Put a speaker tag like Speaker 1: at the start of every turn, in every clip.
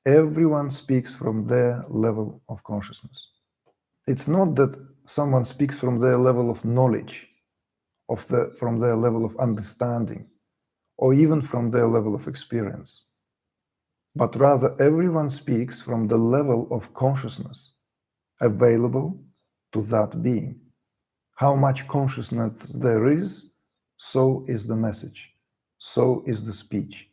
Speaker 1: Everyone speaks from their level of consciousness. It's not that someone speaks from their level of knowledge, from their level of understanding, or even from their level of experience, but rather everyone speaks from the level of consciousness available to that being. How much consciousness there is, so is the message, so is the speech.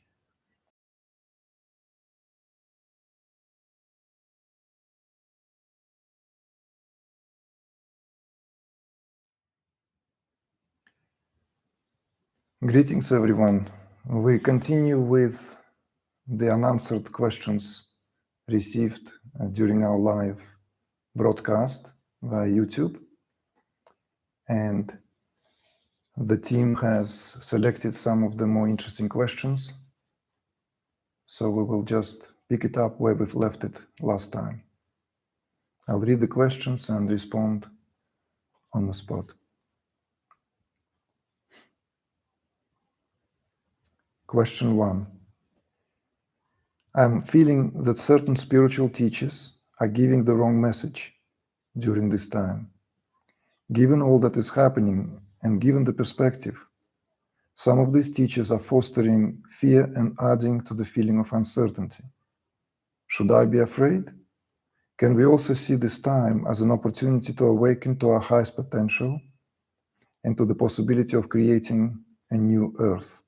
Speaker 1: Greetings, everyone. We continue with the unanswered questions received during our live broadcast via YouTube. And the team has selected some of the more interesting questions. So we will just pick it up where we've left it last time. I'll read the questions and respond on the spot. Question 1. I'm feeling that certain spiritual teachers are giving the wrong message during this time. Given all that is happening and given the perspective, some of these teachers are fostering fear and adding to the feeling of uncertainty. Should I be afraid? Can we also see this time as an opportunity to awaken to our highest potential and to the possibility of creating a new earth?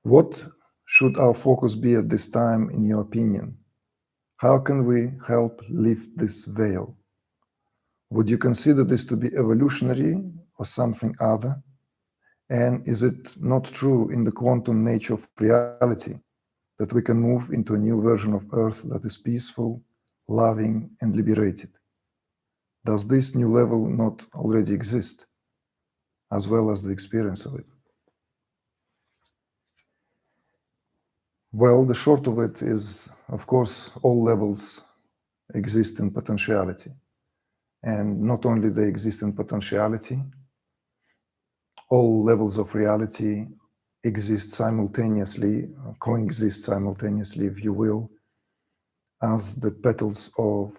Speaker 1: What should our focus be at this time, in your opinion? How can we help lift this veil? Would you consider this to be evolutionary or something other? And is it not true in the quantum nature of reality that we can move into a new version of Earth that is peaceful, loving, and liberated? Does this new level not already exist, as well as the experience of it? Well, the short of it is, of course, all levels exist in potentiality. And not only they exist in potentiality, all levels of reality exist simultaneously, coexist simultaneously, if you will, as the petals of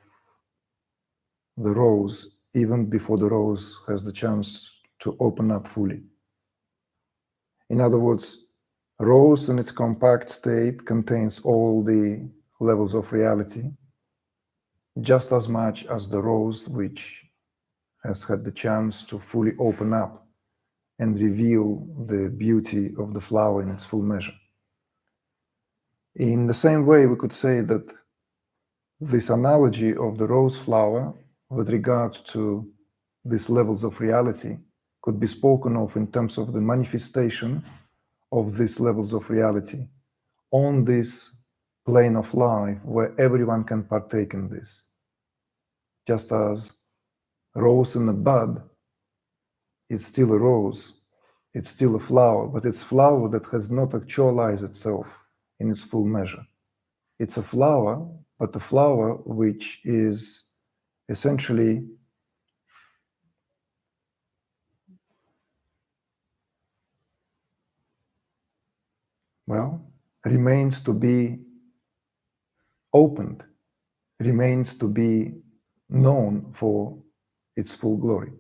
Speaker 1: the rose, even before the rose has the chance to open up fully. In other words, rose in its compact state contains all the levels of reality, just as much as the rose which has had the chance to fully open up and reveal the beauty of the flower in its full measure. In the same way, we could say that this analogy of the rose flower with regard to these levels of reality could be spoken of in terms of the manifestation of these levels of reality on this plane of life where everyone can partake in this. Just as rose in a bud is still a rose, it's still a flower, but it's a flower that has not actualized itself in its full measure. It's a flower, but a flower which is essentially remains to be opened, remains to be known for its full glory.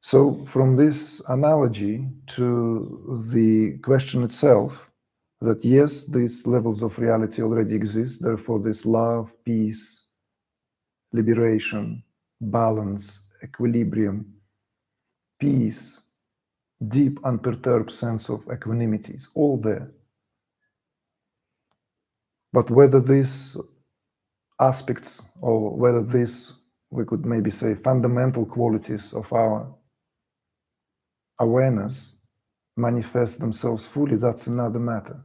Speaker 1: So from this analogy to the question itself, that yes, these levels of reality already exist, therefore this love, peace, liberation, balance, equilibrium, peace, deep unperturbed sense of equanimity is all there. But whether these aspects, or whether these, we could maybe say, fundamental qualities of our awareness manifest themselves fully, that's another matter.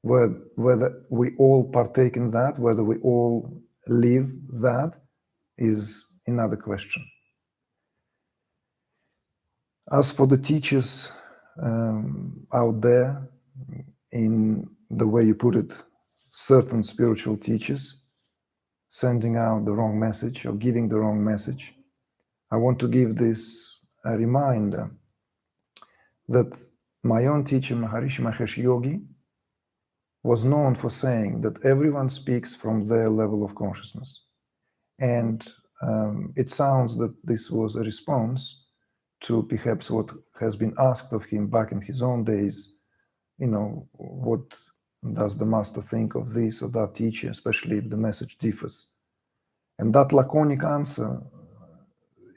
Speaker 1: Whether we all partake in that, whether we all live that, is another question. As for the teachers out there, in the way you put it, certain spiritual teachers sending out the wrong message or giving the wrong message, I want to give this a reminder that my own teacher, Maharishi Mahesh Yogi, was known for saying that everyone speaks from their level of consciousness. And it sounds that this was a response to perhaps what has been asked of him back in his own days. You know, what does the master think of this or that teacher, especially if the message differs? And that laconic answer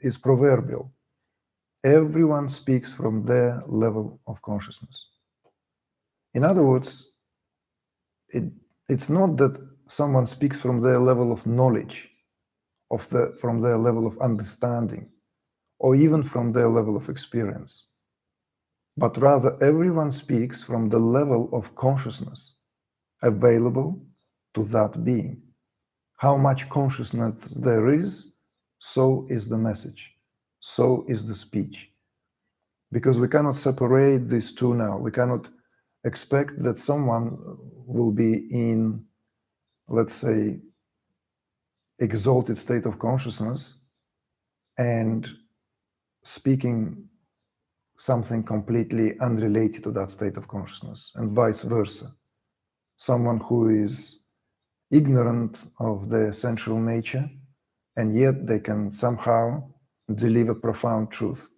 Speaker 1: is proverbial. Everyone speaks from their level of consciousness. In other words, it's not that someone speaks from their level of knowledge, from their level of understanding, or even from their level of experience, but rather everyone speaks from the level of consciousness available to that being. How much consciousness there is, so is the message, so is the speech. Because we cannot separate these two now. We cannot expect that someone will be in, let's say, exalted state of consciousness and speaking something completely unrelated to that state of consciousness, and vice versa. Someone who is ignorant of the essential nature, and yet they can somehow deliver profound truth.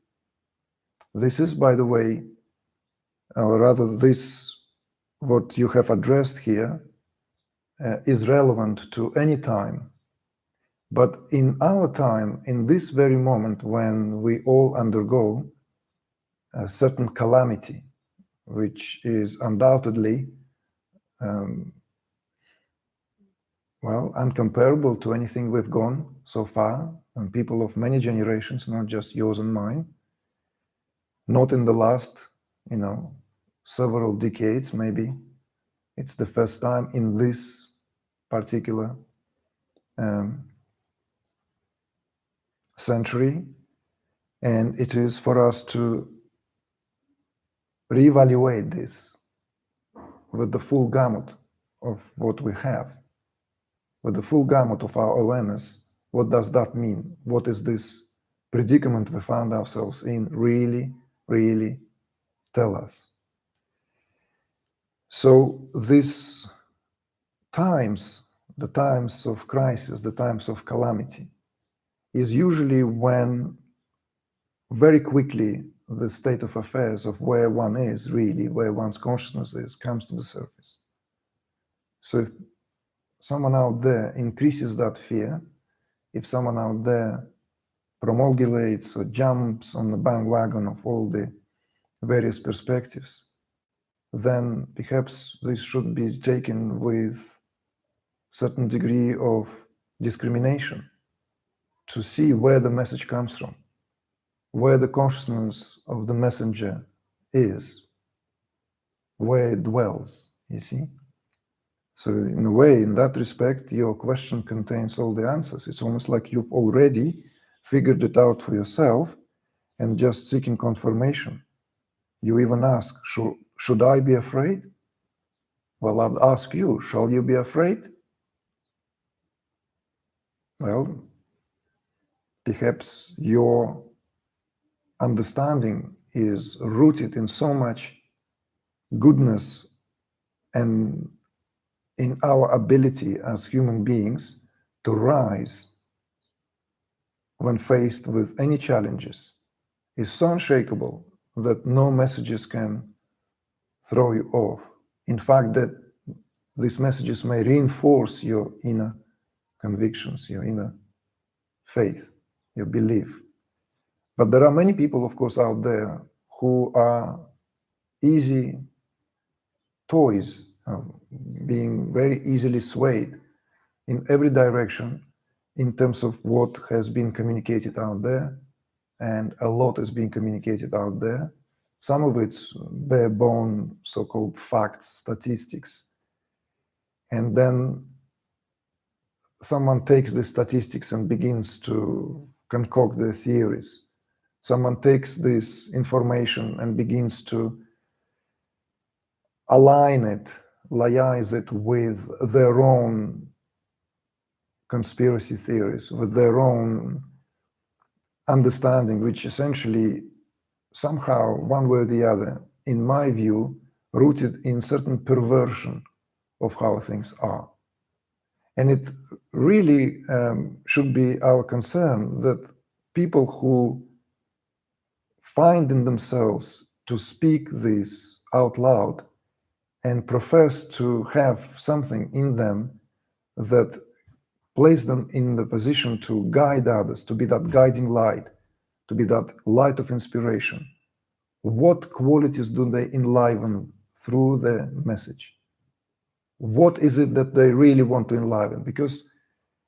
Speaker 1: This is, by the way, or rather this, what you have addressed here, is relevant to any time. But in our time, in this very moment, when we all undergo a certain calamity, which is undoubtedly, well, uncomparable to anything we've gone so far, and people of many generations, not just yours and mine, not in the last, several decades, maybe. It's the first time in this particular century, and it is for us to reevaluate this with the full gamut of what we have, with the full gamut of our awareness. What does that mean? What is this predicament we found ourselves in really, really tell us? So these times, the times of crisis, the times of calamity, is usually when very quickly the state of affairs of where one is really, where one's consciousness is, comes to the surface. So if someone out there increases that fear, if someone out there promulgates or jumps on the bandwagon of all the various perspectives, then perhaps this should be taken with certain degree of discrimination to see where the message comes from, where the consciousness of the messenger is, where it dwells, you see? So in a way, in that respect, your question contains all the answers. It's almost like you've already figured it out for yourself and just seeking confirmation. You even ask, should I be afraid? Well, I'd ask you, shall you be afraid? Well, perhaps your understanding is rooted in so much goodness and in our ability as human beings to rise when faced with any challenges is so unshakable that no messages can throw you off. In fact, that these messages may reinforce your inner convictions, your inner faith, your belief. But there are many people, of course, out there who are easy toys, being very easily swayed in every direction in terms of what has been communicated out there, and a lot is being communicated out there. Some of it's bare bone, so-called facts, statistics. And then someone takes the statistics and begins to concoct their theories. Someone takes this information and begins to align it, liaise it with their own conspiracy theories, with their own understanding, which essentially somehow, one way or the other, in my view, rooted in certain perversion of how things are. And it really should be our concern that people who find in themselves to speak this out loud and profess to have something in them that place them in the position to guide others, to be that guiding light, to be that light of inspiration. What qualities do they enliven through the message? What is it that they really want to enliven? Because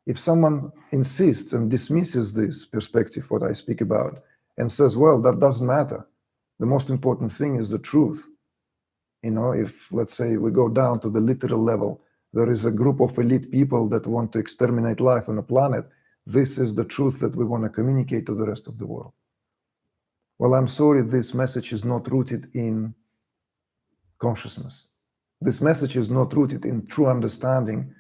Speaker 1: if someone insists and dismisses this perspective, what I speak about, and says, well, that doesn't matter. The most important thing is the truth. You know, if, let's say, we go down to the literal level, there is a group of elite people that want to exterminate life on a planet. This is the truth that we want to communicate to the rest of the world. Well, I'm sorry, this message is not rooted in consciousness. This message is not rooted in true understanding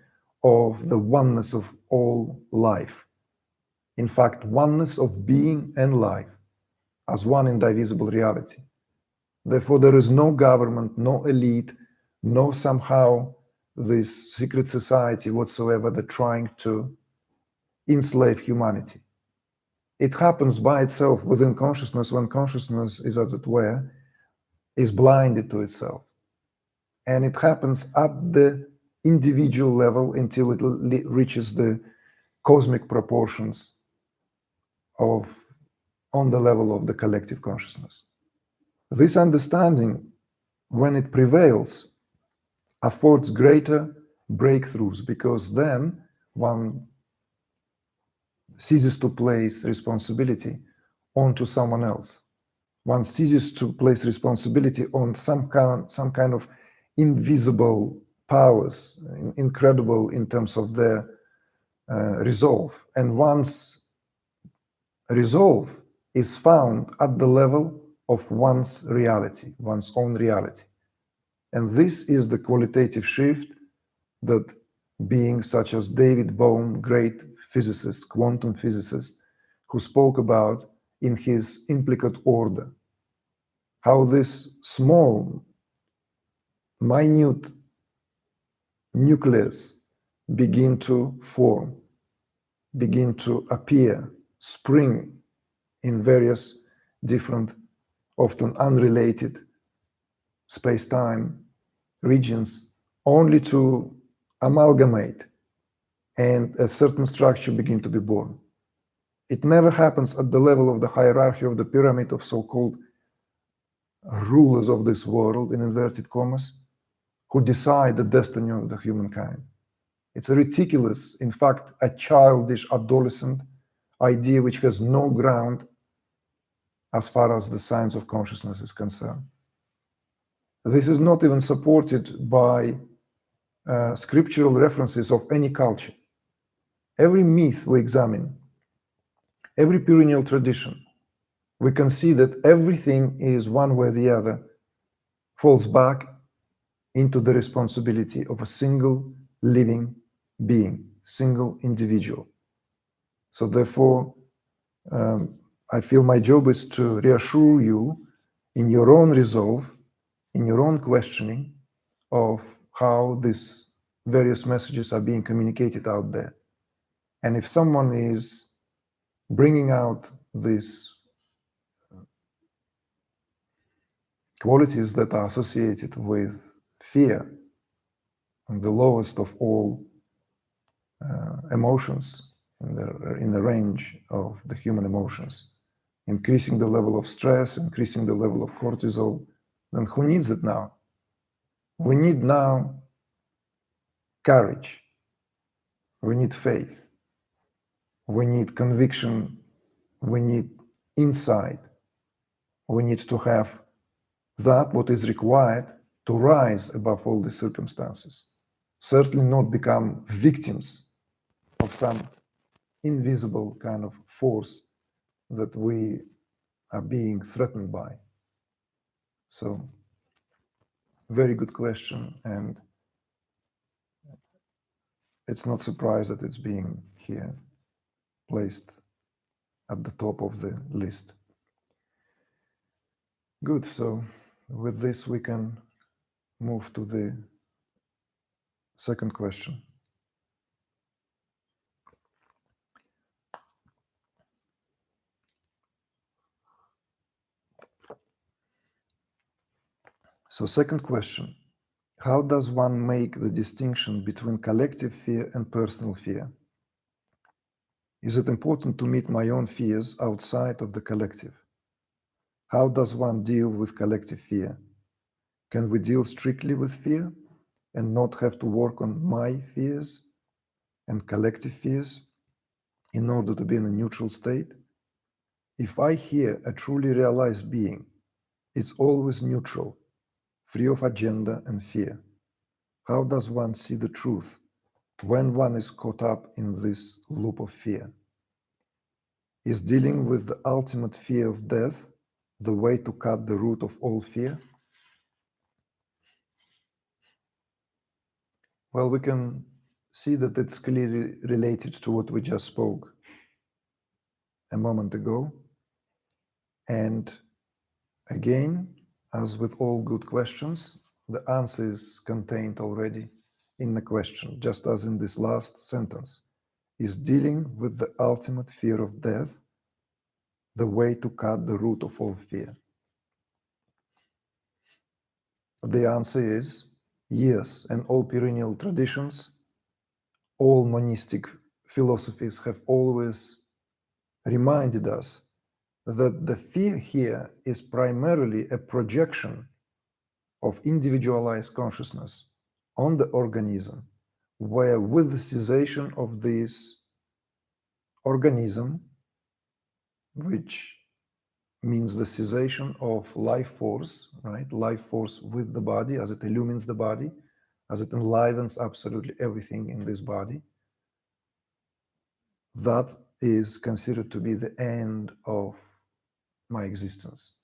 Speaker 1: of the oneness of all life. In fact, oneness of being and life as one indivisible reality. Therefore, there is no government, no elite, no somehow this secret society whatsoever that trying to enslave humanity. It happens by itself within consciousness when consciousness is, as it were, is blinded to itself. And it happens at the individual level until it reaches the cosmic proportions of on the level of the collective consciousness. This understanding, when it prevails, affords greater breakthroughs, because then one ceases to place responsibility onto someone else. One ceases to place responsibility on some kind of invisible powers, incredible in terms of their resolve. And one's resolve is found at the level of one's reality, one's own reality. And this is the qualitative shift that beings such as David Bohm, great physicist, quantum physicist, who spoke about in his implicate order, how this small, minute nucleus begin to form, begin to appear, spring in various different, often unrelated space-time regions, only to amalgamate and a certain structure begin to be born. It never happens at the level of the hierarchy of the pyramid of so-called rulers of this world, in inverted commas, who decide the destiny of the humankind. It's a ridiculous, in fact, a childish, adolescent idea which has no ground as far as the science of consciousness is concerned. This is not even supported by scriptural references of any culture. Every myth we examine, every perennial tradition, we can see that everything is one way or the other falls back into the responsibility of a single living being, single individual. So therefore, I feel my job is to reassure you in your own resolve, in your own questioning of how these various messages are being communicated out there. And if someone is bringing out these qualities that are associated with fear, and the lowest of all emotions in the range of the human emotions, increasing the level of stress, increasing the level of cortisol, then who needs it now? We need now courage. We need faith. We need conviction. We need insight. We need to have that what is required to rise above all the circumstances. Certainly not become victims of some invisible kind of force that we are being threatened by. So, very good question, and it's not surprised that it's being here placed at the top of the list. Good, so with this we can move to the Second question. So second question, how does one make the distinction between collective fear and personal fear? Is it important to meet my own fears outside of the collective? How does one deal with collective fear? Can we deal strictly with fear and not have to work on my fears and collective fears in order to be in a neutral state? If I hear a truly realized being, it's always neutral, free of agenda and fear. How does one see the truth when one is caught up in this loop of fear? Is dealing with the ultimate fear of death the way to cut the root of all fear? Well, we can see that it's clearly related to what we just spoke a moment ago. And again, as with all good questions, the answer is contained already in the question, just as in this last sentence. Is dealing with the ultimate fear of death the way to cut the root of all fear? The answer is yes, and all perennial traditions, all monistic philosophies have always reminded us that the fear here is primarily a projection of individualized consciousness on the organism, where with the cessation of this organism, which means the cessation of life force, right? Life force with the body as it illumines the body, as it enlivens absolutely everything in this body, that is considered to be the end of my existence.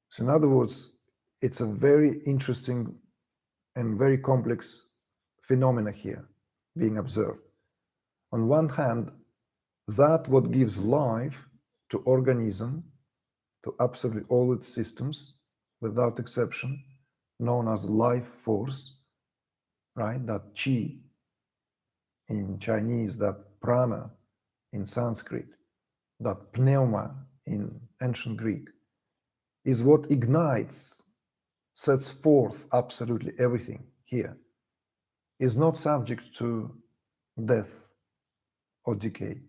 Speaker 1: So in other words, it's a very interesting and very complex phenomena here being observed. On one hand, that what gives life to organism, to absolutely all its systems, without exception, known as life force, right? That chi in Chinese, that prana in Sanskrit, that pneuma in ancient Greek, is what ignites, sets forth absolutely everything here, is not subject to death or decay.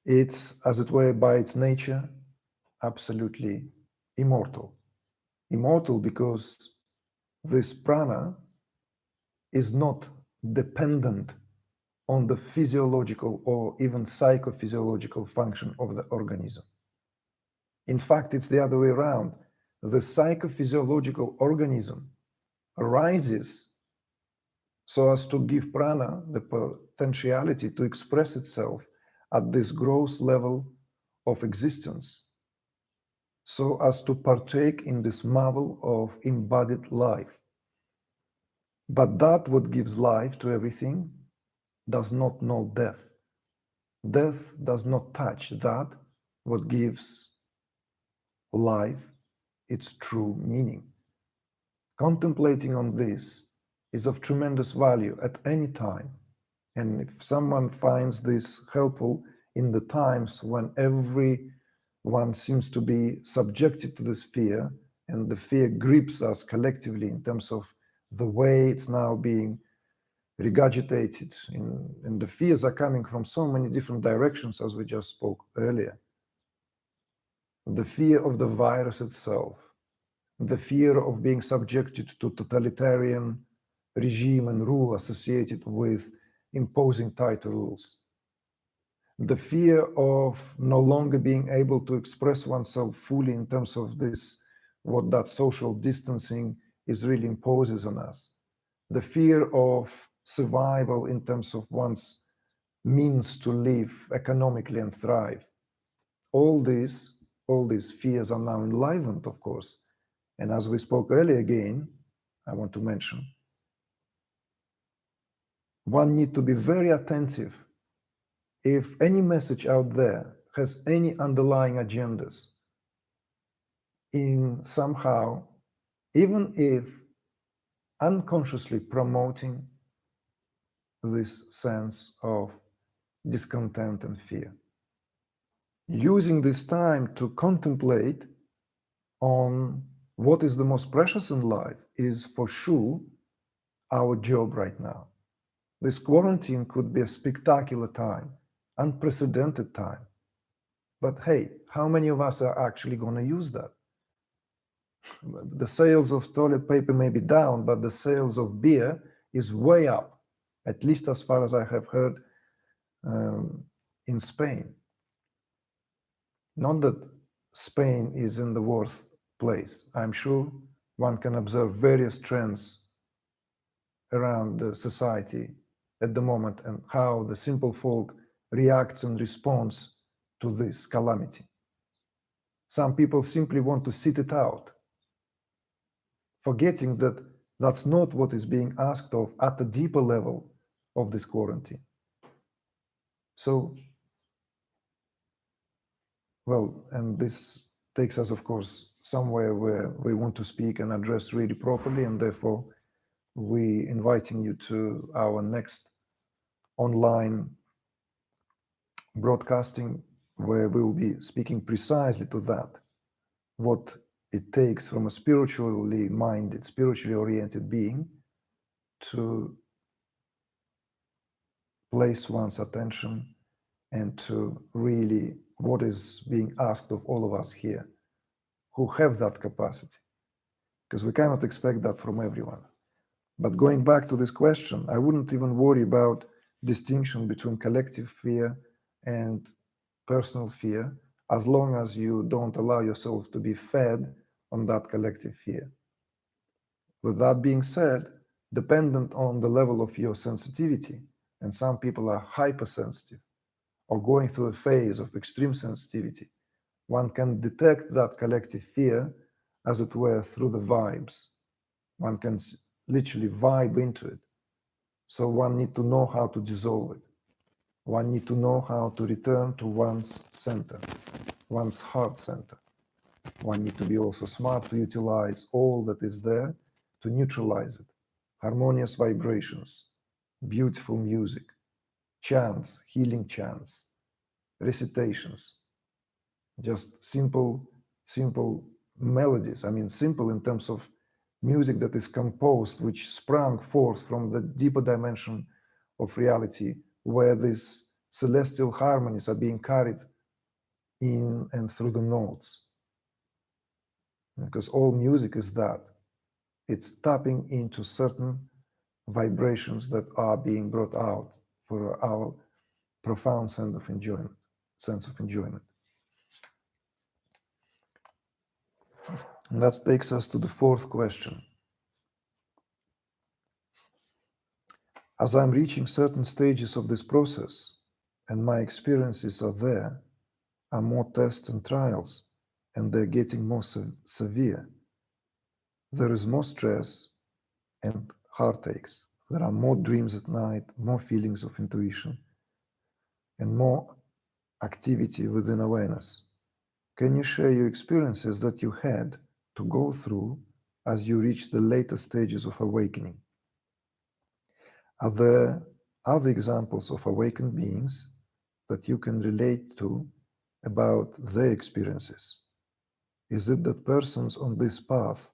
Speaker 1: It's, as it were, by its nature, absolutely immortal. Immortal because this prana is not dependent on the physiological or even psychophysiological function of the organism. In fact, it's the other way around. The psychophysiological organism arises so as to give prana the potentiality to express itself at this gross level of existence, so as to partake in this marvel of embodied life. But that what gives life to everything does not know death. Death does not touch that what gives life its true meaning. Contemplating on this is of tremendous value at any time. And if someone finds this helpful in the times when everyone seems to be subjected to this fear, and the fear grips us collectively in terms of the way it's now being regurgitated, and the fears are coming from so many different directions, as we just spoke earlier. The fear of the virus itself, the fear of being subjected to totalitarian regime and rule associated with imposing tighter rules, the fear of no longer being able to express oneself fully in terms of this, what that social distancing is really imposes on us, the fear of survival in terms of one's means to live economically and thrive. All these fears are now enlivened, of course. And as we spoke earlier again, I want to mention, one need to be very attentive if any message out there has any underlying agendas in somehow, even if unconsciously promoting this sense of discontent and fear. Using this time to contemplate on what is the most precious in life is for sure our job right now. This quarantine could be a spectacular time, unprecedented time. But hey, how many of us are actually going to use that? The sales of toilet paper may be down, but the sales of beer is way up, at least as far as I have heard in Spain. Not that Spain is in the worst place. I'm sure one can observe various trends around the society at the moment and how the simple folk reacts and responds to this calamity. Some people simply want to sit it out, forgetting that that's not what is being asked of at the deeper level of this quarantine. So, well, and this takes us, of course, somewhere where we want to speak and address really properly, and therefore we inviting you to our next online broadcasting, where we will be speaking precisely to that, what it takes from a spiritually minded, spiritually oriented being to place one's attention and to really what is being asked of all of us here who have that capacity, because we cannot expect that from everyone. But going back to this question, I wouldn't even worry about distinction between collective fear and personal fear, as long as you don't allow yourself to be fed on that collective fear. With that being said, dependent on the level of your sensitivity, and some people are hypersensitive or going through a phase of extreme sensitivity, one can detect that collective fear, as it were, through the vibes. One can literally vibe into it. So one need to know how to dissolve it. One need to know how to return to one's center, one's heart center. One need to be also smart to utilize all that is there to neutralize it. Harmonious vibrations, beautiful music, chants, healing chants, recitations, just simple melodies. I mean, simple in terms of music that is composed, which sprang forth from the deeper dimension of reality, where these celestial harmonies are being carried in and through the notes. Because all music is that. It's tapping into certain vibrations that are being brought out for our profound sense of enjoyment. And that takes us to the fourth question. As I'm reaching certain stages of this process, and my experiences are more tests and trials, and they're getting more severe. There is more stress and heartaches. There are more dreams at night, more feelings of intuition, and more activity within awareness. Can you share your experiences that you had to go through as you reach the later stages of awakening? Are there other examples of awakened beings that you can relate to about their experiences? Is it that persons on this path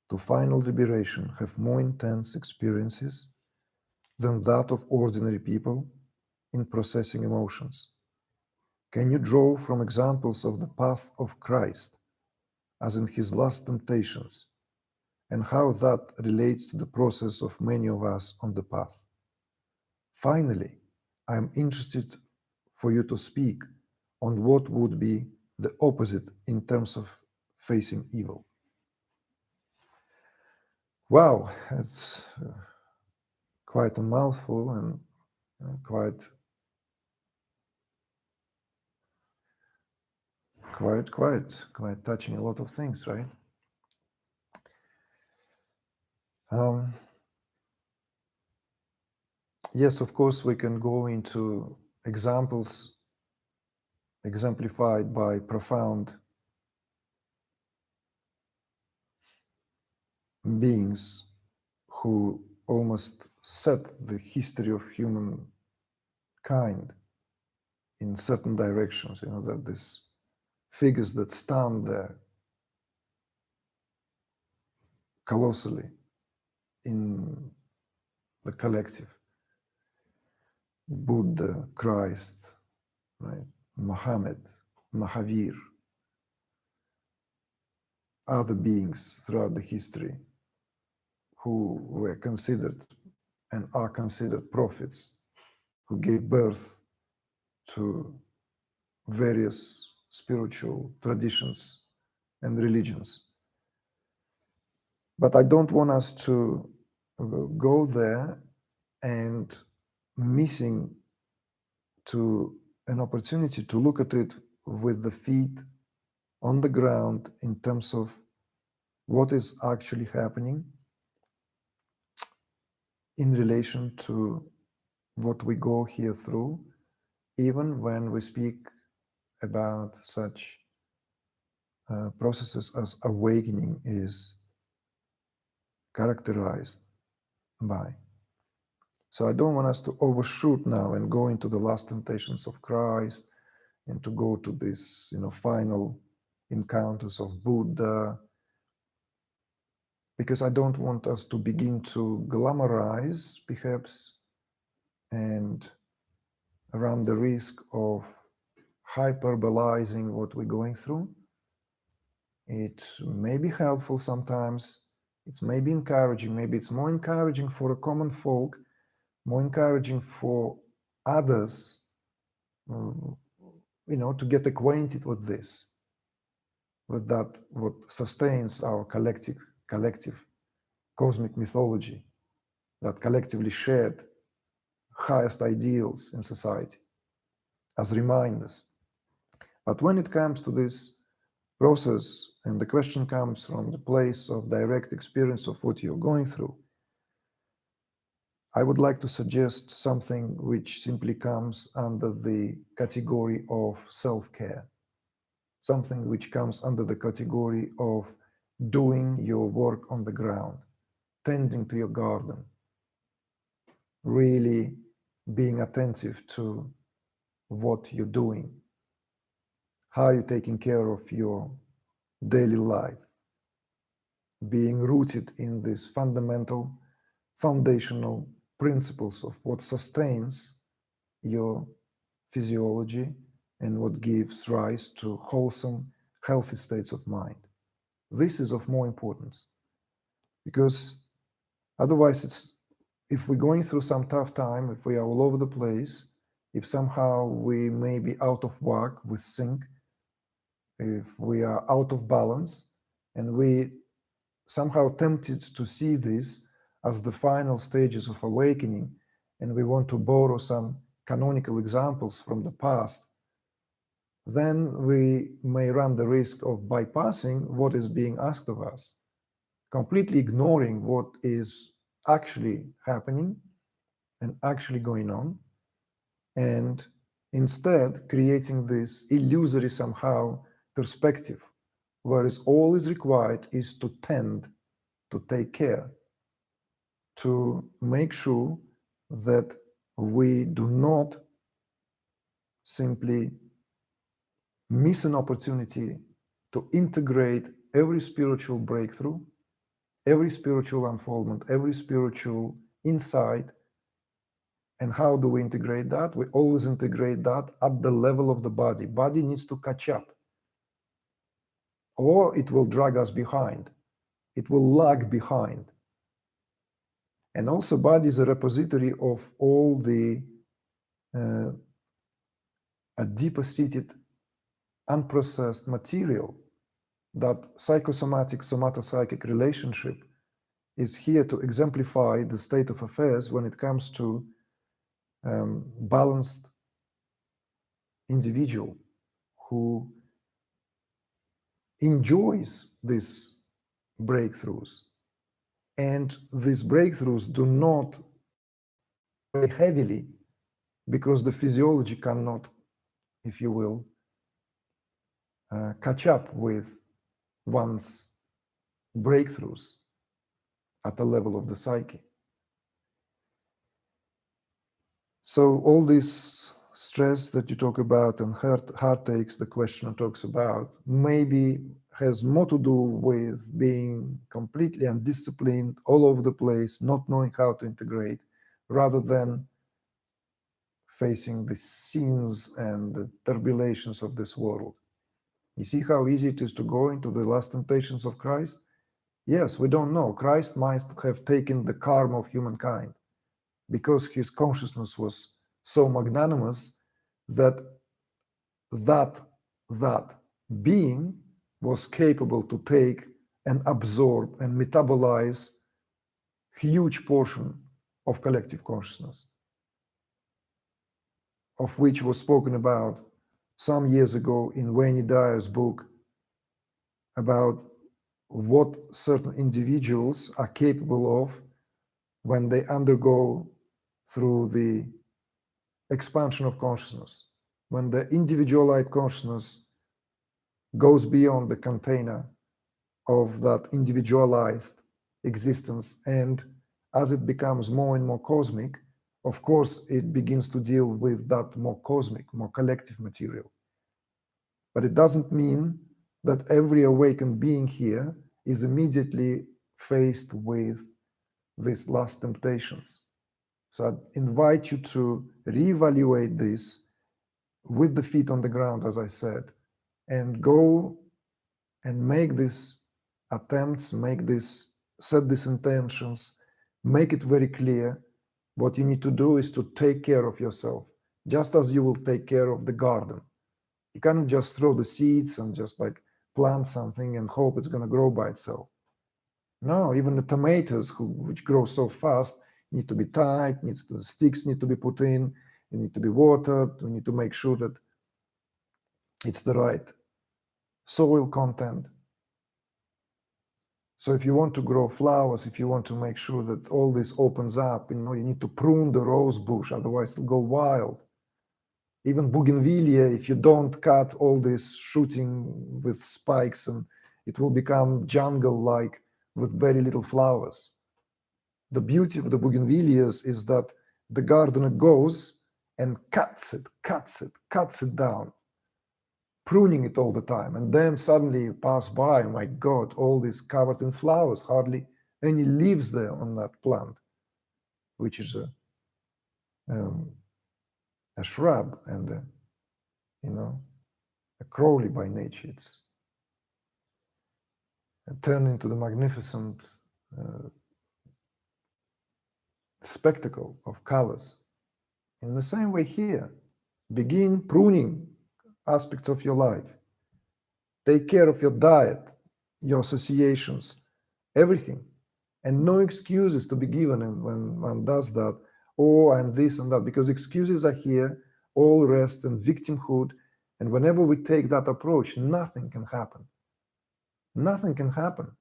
Speaker 1: to final liberation have more intense experiences than that of ordinary people in processing emotions? Can you draw from examples of the path of Christ, as in his last temptations, and how that relates to the process of many of us on the path? Finally, I am interested for you to speak on what would be the opposite in terms of facing evil. Wow, it's quite a mouthful and quite touching a lot of things, right? Yes, of course, we can go into examples exemplified by profound beings who almost set the history of humankind in certain directions, that these figures that stand there colossally in the collective. Buddha, Christ, right? Muhammad, Mahavir, other beings throughout the history who were considered and are considered prophets, who gave birth to various spiritual traditions and religions. But I don't want us to go there and missing to an opportunity to look at it with the feet on the ground in terms of what is actually happening in relation to what we go here through, even when we speak about such processes as awakening is characterized by. So I don't want us to overshoot now and go into the last temptations of Christ and to go to this, final encounters of Buddha, because I don't want us to begin to glamorize, perhaps, and run the risk of hyperbolizing what we're going through. It may be helpful sometimes. It may be encouraging. Maybe it's more encouraging for a common folk, more encouraging for others, to get acquainted with this, with that, what sustains our collective cosmic mythology, that collectively shared highest ideals in society as reminders. But when it comes to this process, and the question comes from the place of direct experience of what you're going through, I would like to suggest something which simply comes under the category of self-care, something which comes under the category of doing your work on the ground, tending to your garden, really being attentive to what you're doing, how you're taking care of your daily life, being rooted in these fundamental, foundational principles of what sustains your physiology and what gives rise to wholesome, healthy states of mind. This is of more importance, because otherwise if we're going through some tough time, if we are all over the place, if somehow we may be out of whack with sync, if we are out of balance, and we somehow tempted to see this as the final stages of awakening, and we want to borrow some canonical examples from the past, then we may run the risk of bypassing what is being asked of us, completely ignoring what is actually happening and actually going on, and instead creating this illusory somehow perspective, whereas all is required is to tend, to take care, to make sure that we do not simply miss an opportunity to integrate every spiritual breakthrough, every spiritual unfoldment, every spiritual insight. And how do we integrate that? We always integrate that at the level of the body. Body needs to catch up, or it will drag us behind. It will lag behind. And also body is a repository of all the a deep-seated, unprocessed material. That psychosomatic somatopsychic relationship is here to exemplify the state of affairs when it comes to balanced individual who enjoys these breakthroughs. And these breakthroughs do not weigh heavily because the physiology cannot, if you will, catch up with one's breakthroughs. at the level of the psyche. So all this stress that you talk about and heartaches the questioner talks about maybe has more to do with being completely undisciplined, all over the place, not knowing how to integrate, rather than facing the scenes and the turbulations of this world. You see how easy it is to go into the last temptations of Christ? Yes, we don't know. Christ might have taken the karma of humankind because his consciousness was so magnanimous that that being was capable to take and absorb and metabolize huge portion of collective consciousness, of which was spoken about some years ago in Wayne Dyer's book about what certain individuals are capable of when they undergo through the expansion of consciousness, when the individualized consciousness goes beyond the container of that individualized existence, and as it becomes more and more cosmic, of course, it begins to deal with that more cosmic, more collective material. But it doesn't mean that every awakened being here is immediately faced with these last temptations. So I invite you to reevaluate this with the feet on the ground, as I said, and go and make these attempts, set these intentions, make it very clear. What you need to do is to take care of yourself, just as you will take care of the garden. You can't just throw the seeds and just like plant something and hope it's going to grow by itself. No, even the tomatoes, which grow so fast, need to be tied, the sticks need to be put in, they need to be watered, we need to make sure that it's the right soil content. So if you want to grow flowers, if you want to make sure that all this opens up, you need to prune the rose bush, otherwise it'll go wild. Even bougainvillea, if you don't cut all this shooting with spikes, and it will become jungle-like with very little flowers. The beauty of the bougainvilleas is that the gardener goes and cuts it down, pruning it all the time. And then suddenly you pass by, my God, all this covered in flowers, hardly any leaves there on that plant, which is a shrub and a crowley by nature. It's turned into the magnificent spectacle of colors. In the same way here, begin pruning aspects of your life. Take care of your diet, your associations, everything. And no excuses to be given when one does that. Oh, I'm this and that, because excuses are here, all rest in victimhood. And whenever we take that approach, nothing can happen. Nothing can happen.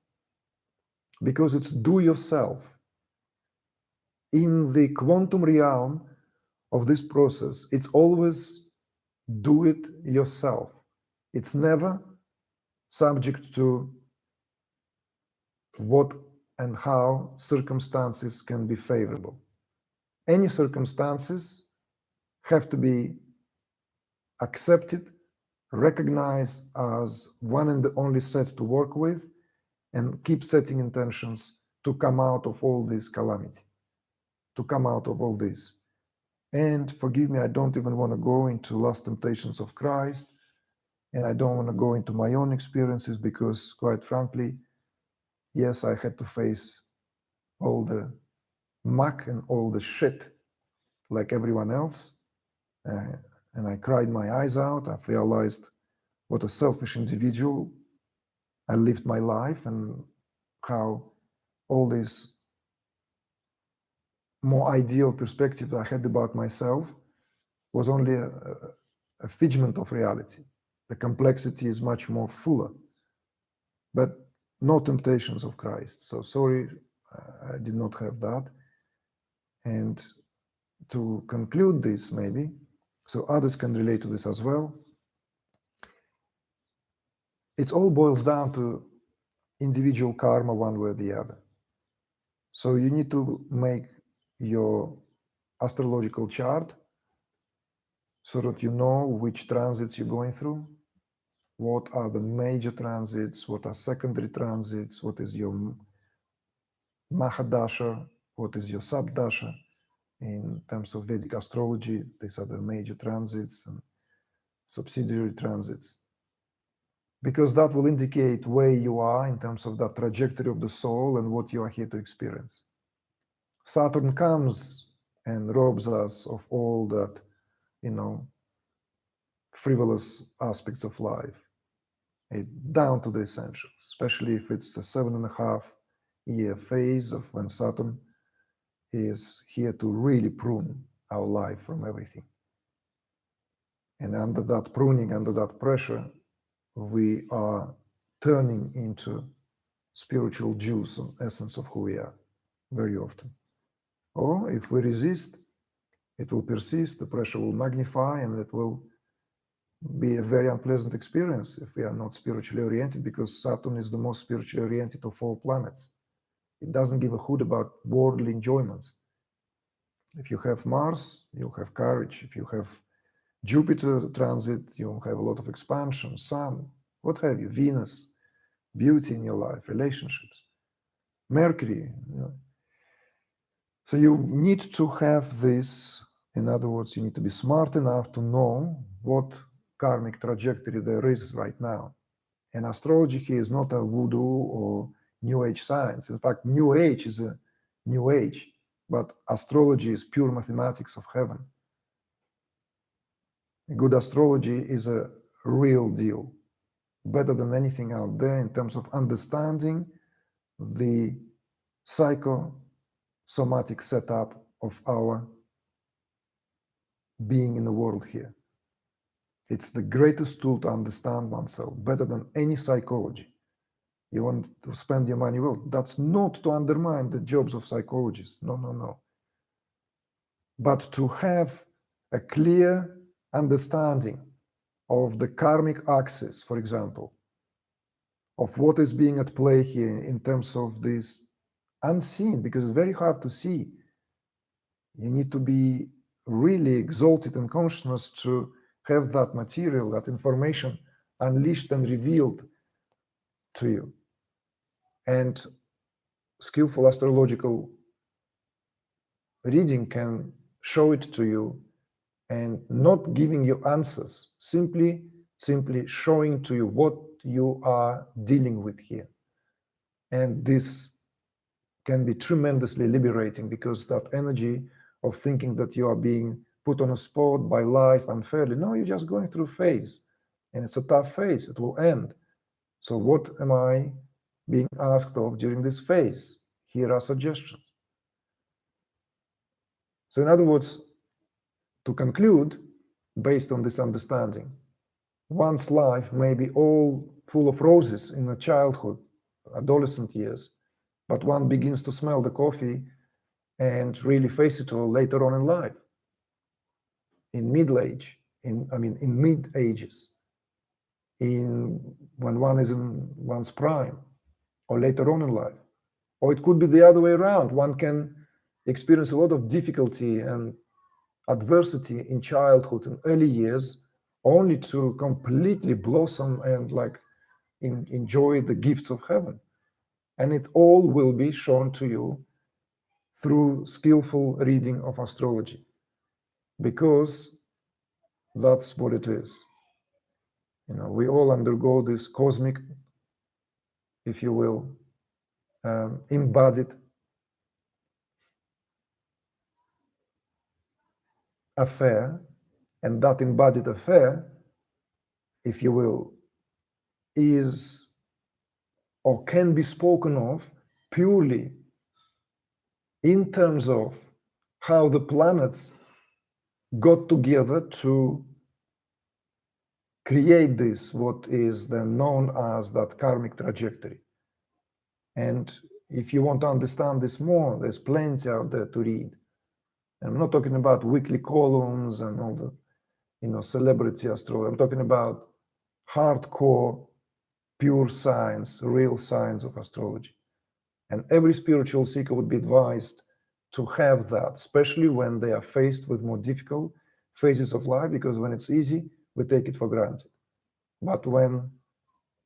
Speaker 1: Because it's do yourself. In the quantum realm of this process, it's always do it yourself. It's never subject to what and how circumstances can be favorable. Any circumstances have to be accepted, recognized as one and the only set to work with, and keep setting intentions to come out of all this calamity, to come out of all this. And forgive me, I don't even want to go into last temptations of Christ, and I don't want to go into my own experiences because, quite frankly, yes, I had to face all the muck and all the shit like everyone else. And I cried my eyes out. I've realized what a selfish individual I lived my life, and how all this more ideal perspective I had about myself was only a figment of reality. The complexity is much more fuller, but no temptations of Christ. So sorry, I did not have that. And to conclude this, maybe, so others can relate to this as well, it all boils down to individual karma one way or the other. So you need to make your astrological chart so that you know which transits you're going through, what are the major transits, what are secondary transits, what is your Mahadasha, what is your Sabdasha. In terms of Vedic astrology, these are the major transits and subsidiary transits, because that will indicate where you are in terms of that trajectory of the soul and what you are here to experience. Saturn comes and robs us of all that, frivolous aspects of life, down to the essentials, especially if it's a 7.5-year phase of when Saturn is here to really prune our life from everything. And under that pruning, under that pressure, we are turning into spiritual juice and essence of who we are very often. Or if we resist, it will persist, the pressure will magnify, and it will be a very unpleasant experience if we are not spiritually oriented, because Saturn is the most spiritually oriented of all planets. It doesn't give a hoot about worldly enjoyments. If you have Mars, you'll have courage. If you have Jupiter transit, you'll have a lot of expansion, Sun, what have you, Venus, beauty in your life, relationships, Mercury. So you need to have this. In other words, you need to be smart enough to know what karmic trajectory there is right now. And astrology here is not a voodoo or New Age science. In fact, New Age is a New Age, but astrology is pure mathematics of heaven. Good astrology is a real deal, better than anything out there in terms of understanding the psychosomatic setup of our being in the world here. It's the greatest tool to understand oneself, better than any psychology. You want to spend your money well. That's not to undermine the jobs of psychologists. No. But to have a clear understanding of the karmic axis, for example, of what is being at play here in terms of this unseen, because it's very hard to see. You need to be really exalted in consciousness to have that material, that information unleashed and revealed to you. And skillful astrological reading can show it to you, and not giving you answers, simply showing to you what you are dealing with here. And this can be tremendously liberating, because that energy of thinking that you are being put on a spot by life unfairly, no, you're just going through a phase, and it's a tough phase, it will end. So what am I being asked of during this phase? Here are suggestions. So in other words, to conclude, based on this understanding, one's life may be all full of roses in the childhood, adolescent years, but one begins to smell the coffee and really face it all later on in life, in middle age, in mid ages, when one is in one's prime, or later on in life. Or it could be the other way around. One can experience a lot of difficulty and adversity in childhood and early years, only to completely blossom and enjoy the gifts of heaven. And it all will be shown to you through skillful reading of astrology, because that's what it is. We all undergo this cosmic, if you will, embodied affair, and that embodied affair, if you will, is or can be spoken of purely in terms of how the planets got together to create this, what is then known as that karmic trajectory. And if you want to understand this more, there's plenty out there to read. And I'm not talking about weekly columns and all the, celebrity astrology. I'm talking about hardcore, pure science, real science of astrology. And every spiritual seeker would be advised to have that, especially when they are faced with more difficult phases of life, because when it's easy, we take it for granted. But when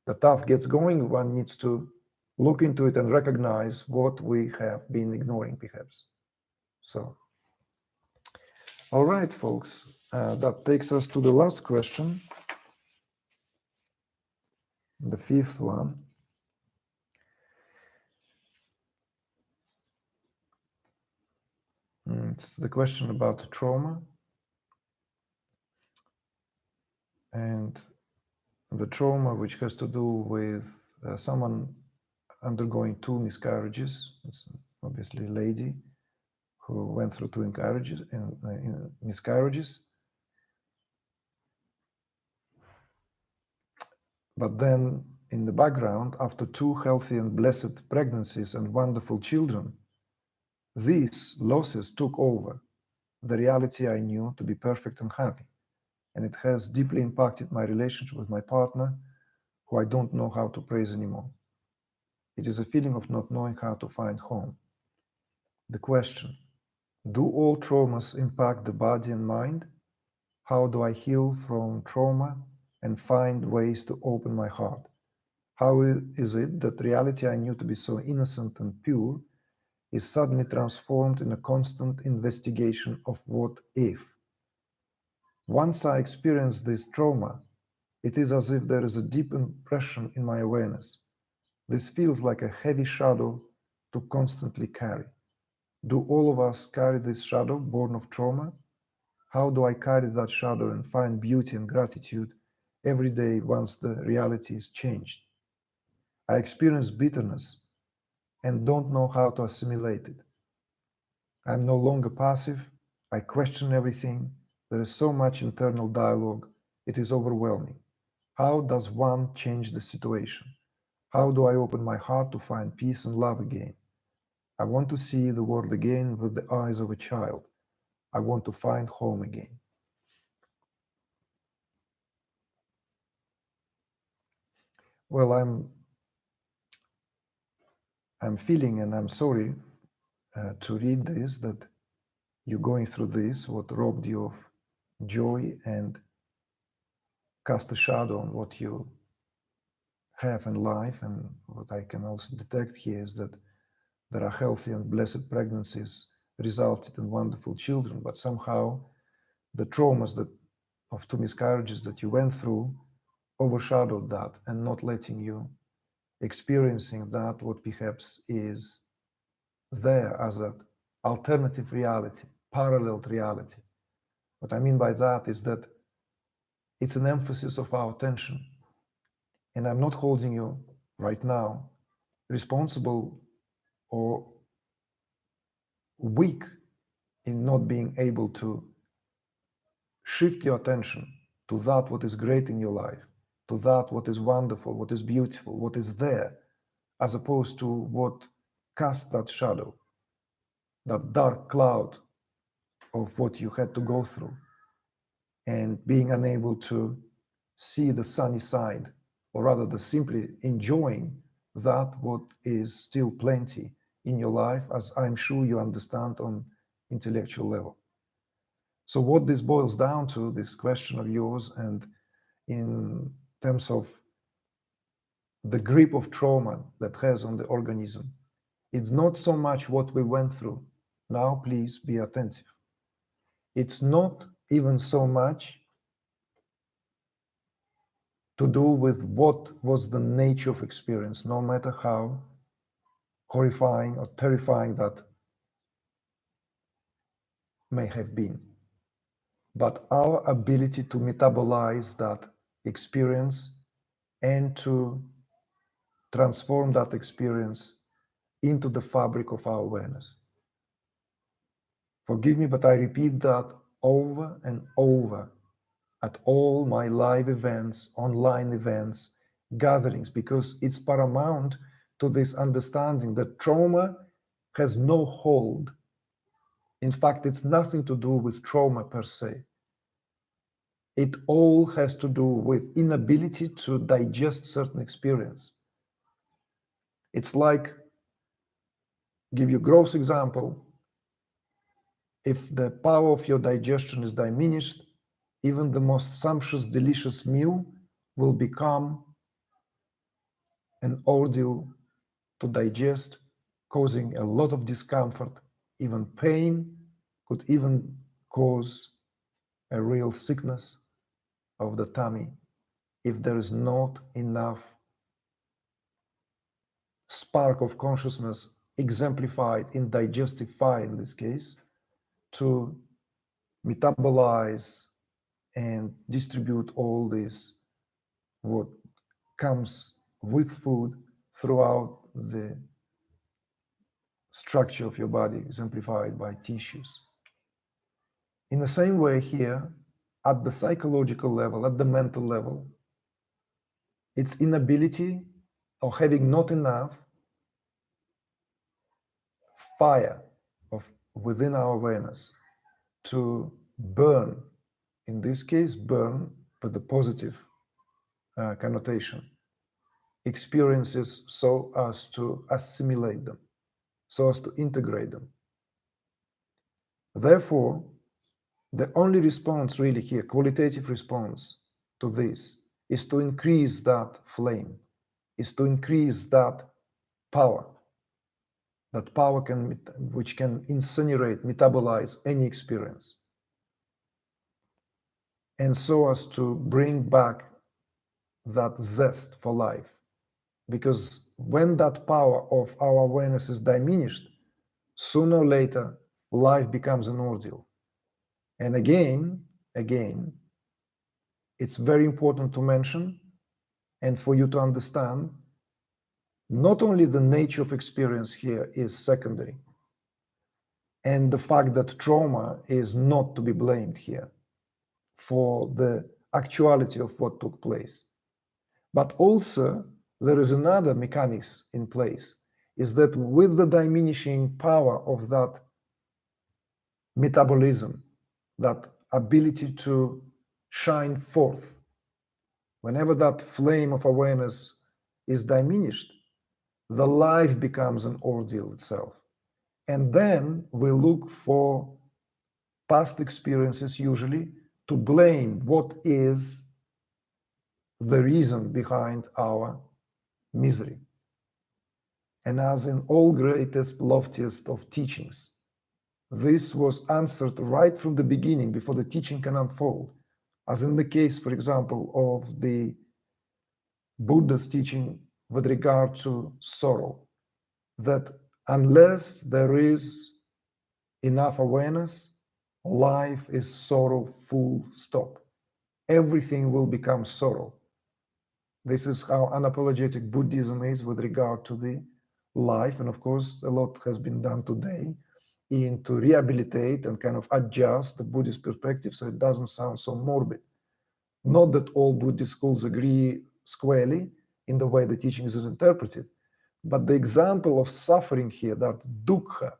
Speaker 1: the tough gets going, one needs to look into it and recognize what we have been ignoring, perhaps. So, all right, folks, that takes us to the last question, the fifth one. It's the question about trauma and the trauma which has to do with someone undergoing 2 miscarriages. It's obviously a lady who went through 2 miscarriages. But then in the background, after 2 healthy and blessed pregnancies and wonderful children, these losses took over the reality I knew to be perfect and happy. And it has deeply impacted my relationship with my partner, who I don't know how to praise anymore. It is a feeling of not knowing how to find home. The question, do all traumas impact the body and mind? How do I heal from trauma and find ways to open my heart? How is it that reality I knew to be so innocent and pure is suddenly transformed in a constant investigation of what if? Once I experience this trauma, it is as if there is a deep impression in my awareness. This feels like a heavy shadow to constantly carry. Do all of us carry this shadow born of trauma? How do I carry that shadow and find beauty and gratitude every day once the reality is changed? I experience bitterness and don't know how to assimilate it. I'm no longer passive. I question everything. There is so much internal dialogue. It is overwhelming. How does one change the situation? How do I open my heart to find peace and love again? I want to see the world again with the eyes of a child. I want to find home again. Well, I'm feeling, and I'm sorry to read this, that you're going through this, what robbed you of joy and cast a shadow on what you have in life. And what I can also detect here is that there are healthy and blessed pregnancies resulted in wonderful children, but somehow the traumas of 2 miscarriages that you went through overshadowed that and not letting you experiencing that what perhaps is there as an alternative reality, paralleled reality. What I mean by that is that it's an emphasis of our attention. And I'm not holding you right now responsible or weak in not being able to shift your attention to that what is great in your life, to that what is wonderful, what is beautiful, what is there, as opposed to what casts that shadow, that dark cloud of what you had to go through, and being unable to see the sunny side, or rather the simply enjoying that what is still plenty in your life, as I'm sure you understand on intellectual level. So what this boils down to, this question of yours, and in terms of the grip of trauma that has on the organism, it's not so much what we went through. Now, please be attentive. It's not even so much to do with what was the nature of experience, no matter how horrifying or terrifying that may have been, but our ability to metabolize that experience and to transform that experience into the fabric of our awareness. Forgive me, but I repeat that over and over at all my live events, online events, gatherings, because it's paramount to this understanding that trauma has no hold. In fact, it's nothing to do with trauma per se. It all has to do with inability to digest certain experience. It's like give you a gross example. If the power of your digestion is diminished, even the most sumptuous, delicious meal will become an ordeal to digest, causing a lot of discomfort. Even pain could even cause a real sickness of the tummy if there is not enough spark of consciousness exemplified in digestive fire, in this case, to metabolize and distribute all this what comes with food throughout the structure of your body, exemplified by tissues. In the same way here, at the psychological level, at the mental level, its inability or having not enough fire of within our awareness to burn, in this case, burn with the positive connotation, experiences so as to assimilate them, so as to integrate them. Therefore, the only response really here, qualitative response to this, is to increase that flame, is to increase that power which can incinerate, metabolize any experience. And so as to bring back that zest for life. Because when that power of our awareness is diminished, sooner or later, life becomes an ordeal. And again, it's very important to mention and for you to understand, not only the nature of experience here is secondary, and the fact that trauma is not to be blamed here for the actuality of what took place. But also, there is another mechanics in place, is that with the diminishing power of that metabolism, that ability to shine forth, whenever that flame of awareness is diminished, the life becomes an ordeal itself. And then we look for past experiences usually to blame what is the reason behind our misery. And as in all greatest, loftiest of teachings, this was answered right from the beginning before the teaching can unfold. As in the case, for example, of the Buddha's teaching with regard to sorrow, that unless there is enough awareness, life is sorrow, full stop. Everything will become sorrow. This is how unapologetic Buddhism is with regard to the life. And of course, a lot has been done today to rehabilitate and kind of adjust the Buddhist perspective so it doesn't sound so morbid. Not that all Buddhist schools agree squarely in the way the teaching is interpreted, but the example of suffering here, that dukkha,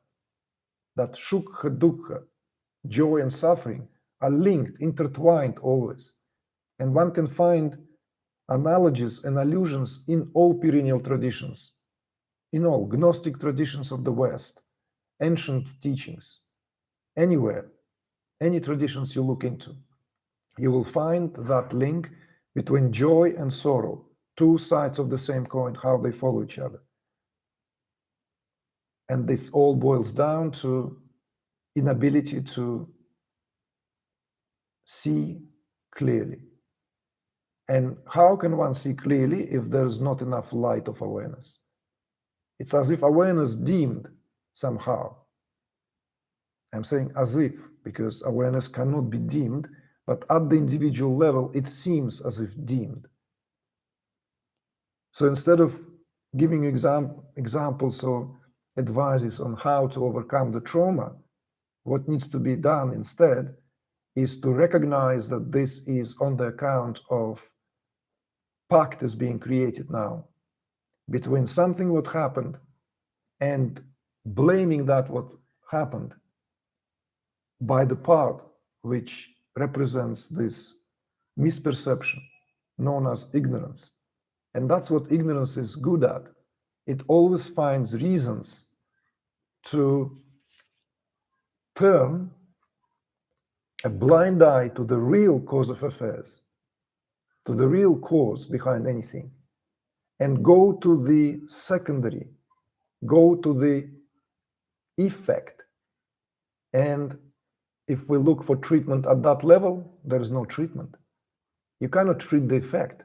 Speaker 1: that sukha dukkha, joy and suffering, are linked, intertwined always. And one can find analogies and allusions in all perennial traditions, in all Gnostic traditions of the West, ancient teachings, anywhere, any traditions you look into, you will find that link between joy and sorrow, two sides of the same coin, how they follow each other. And this all boils down to inability to see clearly. And how can one see clearly if there's not enough light of awareness? It's as if awareness dimmed somehow. I'm saying as if, because awareness cannot be dimmed, but at the individual level, it seems as if dimmed. So instead of giving examples or advices on how to overcome the trauma, what needs to be done instead is to recognize that this is on the account of pact is being created now between something what happened and blaming that what happened by the part which represents this misperception known as ignorance. And that's what ignorance is good at. It always finds reasons to turn a blind eye to the real cause of affairs, to the real cause behind anything, and go to the secondary, go to the effect. And if we look for treatment at that level, there is no treatment. You cannot treat the effect.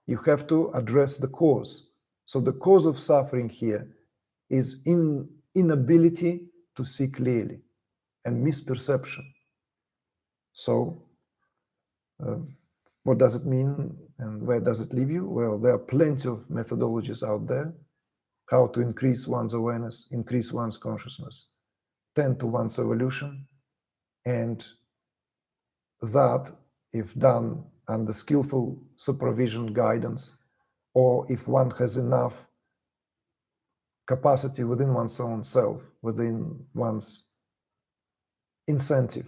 Speaker 1: You have to address the cause. So the cause of suffering here is inability to see clearly and misperception. So what does it mean and where does it leave you? Well, there are plenty of methodologies out there, how to increase one's awareness, increase one's consciousness, tend to one's evolution, and that, if done under skillful supervision, guidance, or if one has enough capacity within one's own self, within one's incentive,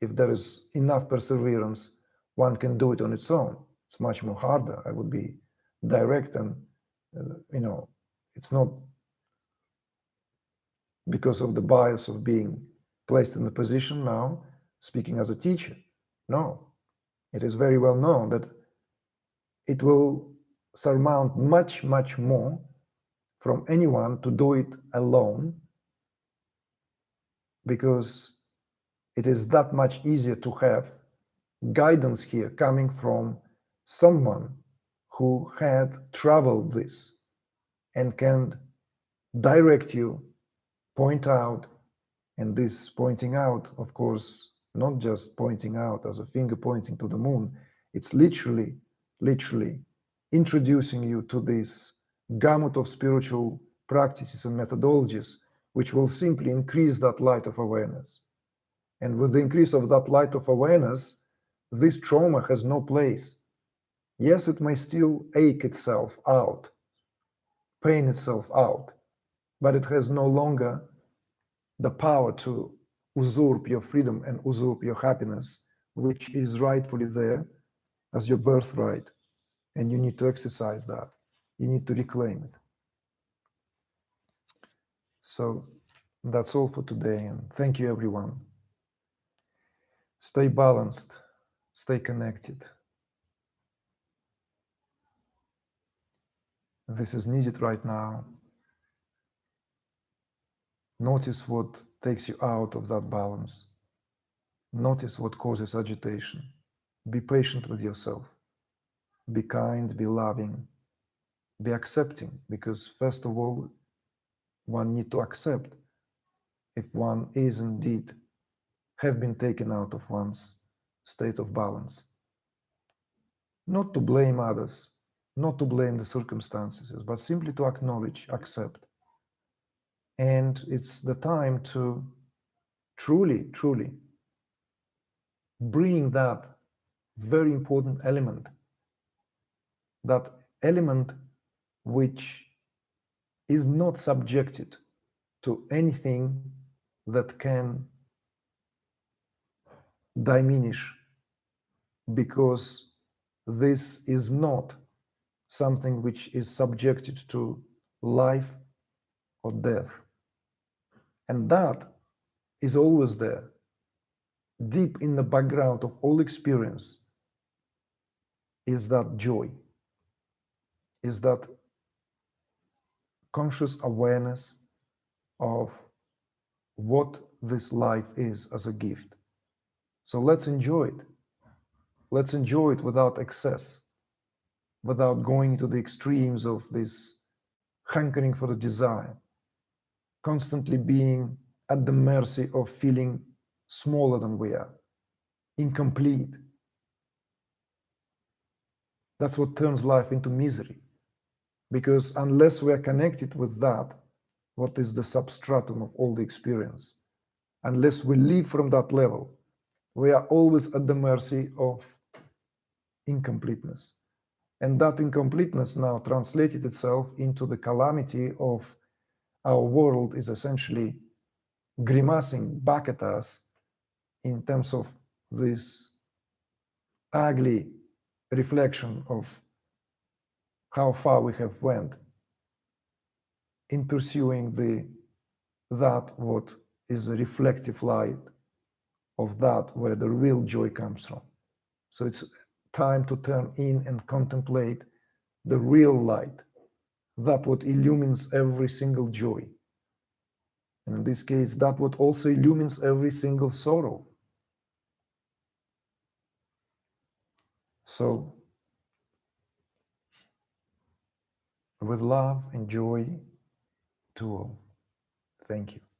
Speaker 1: if there is enough perseverance, one can do it on its own. It's much more harder. I would be direct, and it's not because of the bias of being placed in the position now, speaking as a teacher. No, it is very well known that it will surmount much, much more from anyone to do it alone, because it is that much easier to have guidance here coming from someone who had traveled this and can direct you, point out, and this pointing out, of course, not just pointing out as a finger pointing to the moon, it's literally introducing you to this gamut of spiritual practices and methodologies, which will simply increase that light of awareness. And with the increase of that light of awareness, this trauma has no place. Yes, it may still ache itself out, pain itself out, but it has no longer the power to usurp your freedom and usurp your happiness, which is rightfully there as your birthright. And you need to exercise that. You need to reclaim it. So that's all for today. And thank you, everyone. Stay balanced. Stay connected. This is needed right now. Notice what takes you out of that balance. Notice what causes agitation. Be patient with yourself. Be kind, be loving, be accepting, because first of all, one needs to accept if one is indeed have been taken out of one's state of balance. Not to blame others, not to blame the circumstances, but simply to acknowledge, accept. And it's the time to truly bring that very important element, that element which is not subjected to anything that can diminish, because this is not something which is subjected to life or death. And that is always there, deep in the background of all experience, is that joy, is that conscious awareness of what this life is as a gift. So let's enjoy it. Let's enjoy it without excess, without going to the extremes of this hankering for the desire, constantly being at the mercy of feeling smaller than we are, incomplete. That's what turns life into misery. Because unless we are connected with that, what is the substratum of all the experience, unless we live from that level, we are always at the mercy of incompleteness. And that incompleteness now translated itself into the calamity of our world is essentially grimacing back at us in terms of this ugly reflection of how far we have went in pursuing the that what is a reflective light of that where the real joy comes from. So it's time to turn in and contemplate the real light, that what illumines every single joy. And in this case, that what also illumines every single sorrow. So, with love and joy to all. Thank you.